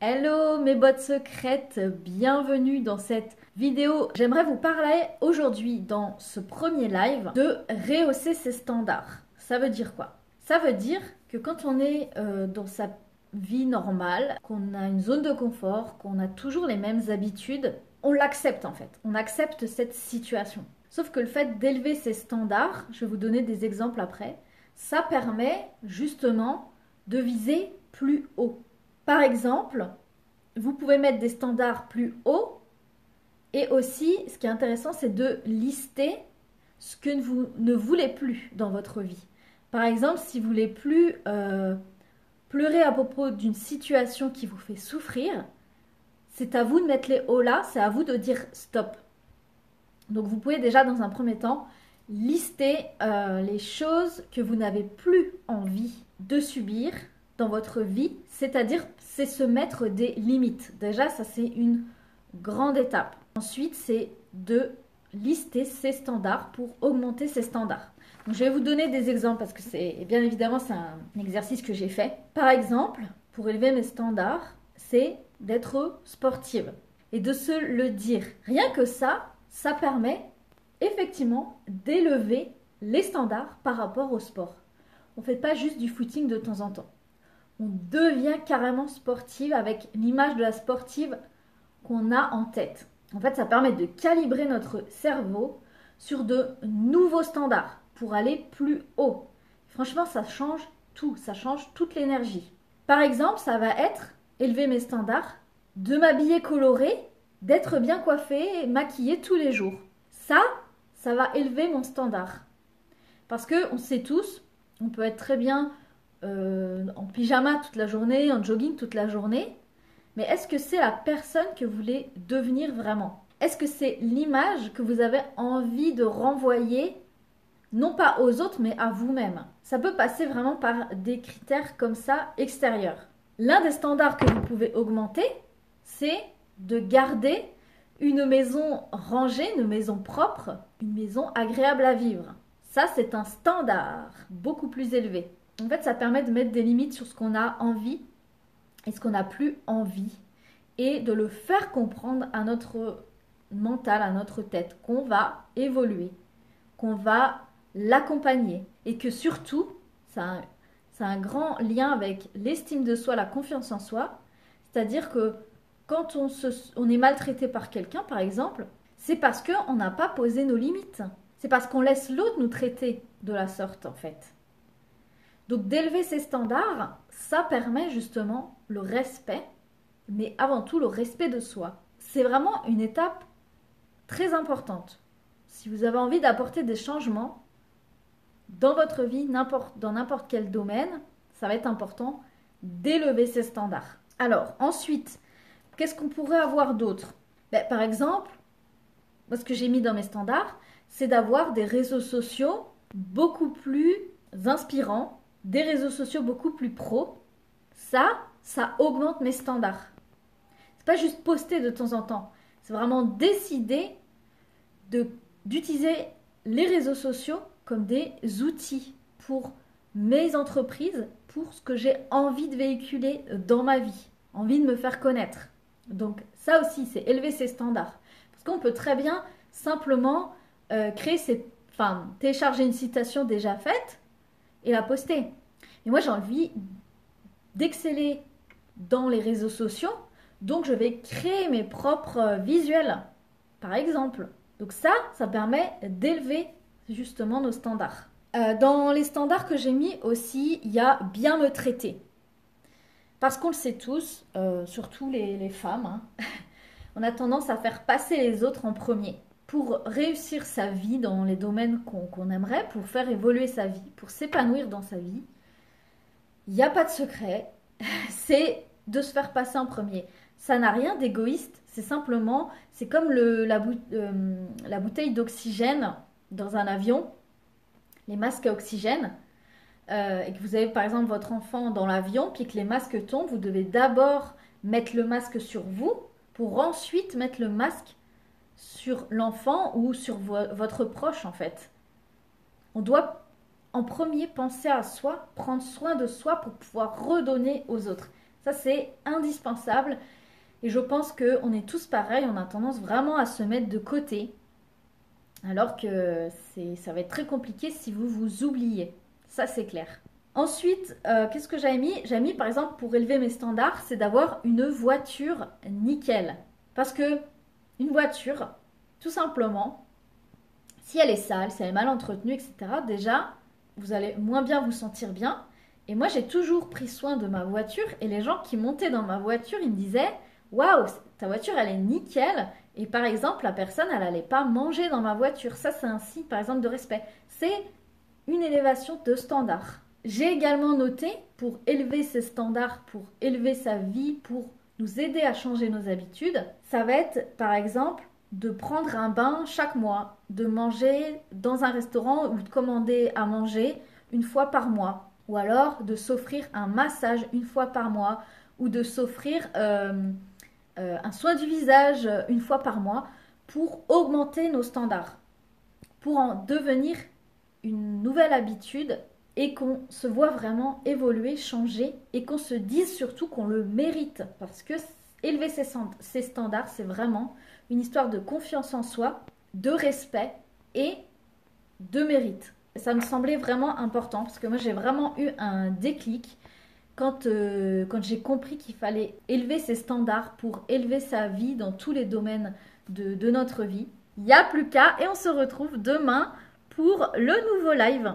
Hello mes bottes secrètes, bienvenue dans cette vidéo. J'aimerais vous parler aujourd'hui dans ce premier live de rehausser ses standards. Ça veut dire quoi? Ça veut dire que quand on est dans sa vie normale, qu'on a une zone de confort, qu'on a toujours les mêmes habitudes, on l'accepte en fait. On accepte cette situation. Sauf que le fait d'élever ses standards, je vais vous donner des exemples après, ça permet justement de viser plus haut. Par exemple, vous pouvez mettre des standards plus hauts et aussi, ce qui est intéressant, c'est de lister ce que vous ne voulez plus dans votre vie. Par exemple, si vous voulez plus pleurer à propos d'une situation qui vous fait souffrir, c'est à vous de mettre les hauts là, c'est à vous de dire stop. Donc vous pouvez déjà dans un premier temps lister les choses que vous n'avez plus envie de subir dans votre vie, c'est-à-dire c'est se mettre des limites. Déjà, ça c'est une grande étape. Ensuite, c'est de lister ses standards pour augmenter ses standards. Donc, je vais vous donner des exemples parce que c'est bien évidemment c'est un exercice que j'ai fait. Par exemple, pour élever mes standards, c'est d'être sportive et de se le dire. Rien que ça permet effectivement d'élever les standards par rapport au sport. On ne fait pas juste du footing de temps en temps. On devient carrément sportive avec l'image de la sportive qu'on a en tête. En fait, ça permet de calibrer notre cerveau sur de nouveaux standards pour aller plus haut. Franchement, ça change tout, ça change toute l'énergie. Par exemple, ça va être élever mes standards, de m'habiller coloré, d'être bien coiffée et maquillée tous les jours. Ça va élever mon standard. Parce qu'on sait tous, on peut être très bien en pyjama toute la journée, en jogging toute la journée. Mais est-ce que c'est la personne que vous voulez devenir vraiment? Est-ce que c'est l'image que vous avez envie de renvoyer, non pas aux autres, mais à vous-même? Ça peut passer vraiment par des critères comme ça extérieurs. L'un des standards que vous pouvez augmenter, c'est de garder une maison rangée, une maison propre, une maison agréable à vivre. Ça, c'est un standard beaucoup plus élevé. En fait, ça permet de mettre des limites sur ce qu'on a envie et ce qu'on n'a plus envie et de le faire comprendre à notre mental, à notre tête, qu'on va évoluer, qu'on va l'accompagner et que surtout, ça a un grand lien avec l'estime de soi, la confiance en soi, c'est-à-dire que quand on est maltraité par quelqu'un, par exemple, c'est parce qu'on n'a pas posé nos limites. C'est parce qu'on laisse l'autre nous traiter de la sorte, en fait. Donc d'élever ses standards, ça permet justement le respect, mais avant tout le respect de soi. C'est vraiment une étape très importante. Si vous avez envie d'apporter des changements dans votre vie, dans n'importe quel domaine, ça va être important d'élever ses standards. Alors ensuite, qu'est-ce qu'on pourrait avoir d'autre? Par exemple, moi ce que j'ai mis dans mes standards, c'est d'avoir des réseaux sociaux beaucoup plus inspirants, des réseaux sociaux beaucoup plus pro. Ça augmente mes standards. C'est pas juste poster de temps en temps. C'est vraiment décider d'utiliser les réseaux sociaux comme des outils pour mes entreprises, pour ce que j'ai envie de véhiculer dans ma vie, envie de me faire connaître. Donc ça aussi, c'est élever ses standards. Parce qu'on peut très bien simplement télécharger une citation déjà faite et la poster. Et moi, j'ai envie d'exceller dans les réseaux sociaux, donc je vais créer mes propres visuels, par exemple. Donc ça permet d'élever justement nos standards. Dans les standards que j'ai mis aussi, il y a bien me traiter. Parce qu'on le sait tous, surtout les femmes, hein, on a tendance à faire passer les autres en premier. Pour réussir sa vie dans les domaines qu'on aimerait, pour faire évoluer sa vie, pour s'épanouir dans sa vie, il n'y a pas de secret, c'est de se faire passer en premier. Ça n'a rien d'égoïste, c'est comme la bouteille d'oxygène dans un avion, les masques à oxygène, et que vous avez par exemple votre enfant dans l'avion, puis que les masques tombent, vous devez d'abord mettre le masque sur vous, pour ensuite mettre le masque sur l'enfant ou sur votre proche en fait. On doit en premier penser à soi, prendre soin de soi pour pouvoir redonner aux autres. Ça, c'est indispensable. Et je pense qu'on est tous pareils, on a tendance vraiment à se mettre de côté. Alors que ça va être très compliqué si vous vous oubliez. Ça, c'est clair. Ensuite, qu'est-ce que j'avais mis? J'avais mis, par exemple, pour élever mes standards, c'est d'avoir une voiture nickel. Parce que une voiture, tout simplement, si elle est sale, si elle est mal entretenue, etc., déjà, vous allez moins bien vous sentir bien. Et moi, j'ai toujours pris soin de ma voiture. Et les gens qui montaient dans ma voiture, ils me disaient, waouh, ta voiture, elle est nickel. Et par exemple, la personne, elle n'allait pas manger dans ma voiture. Ça, c'est un signe, par exemple, de respect. C'est une élévation de standard. J'ai également noté, pour élever ses standards, pour élever sa vie, pour nous aider à changer nos habitudes, ça va être, par exemple, de prendre un bain chaque mois, de manger dans un restaurant ou de commander à manger une fois par mois, ou alors de s'offrir un massage une fois par mois, ou de s'offrir un soin du visage une fois par mois pour augmenter nos standards, pour en devenir une nouvelle habitude et qu'on se voit vraiment évoluer, changer et qu'on se dise surtout qu'on le mérite parce que élever ses standards, c'est vraiment une histoire de confiance en soi, de respect et de mérite. Ça me semblait vraiment important parce que moi j'ai vraiment eu un déclic quand j'ai compris qu'il fallait élever ses standards pour élever sa vie dans tous les domaines de notre vie. Il n'y a plus qu'à et on se retrouve demain pour le nouveau live.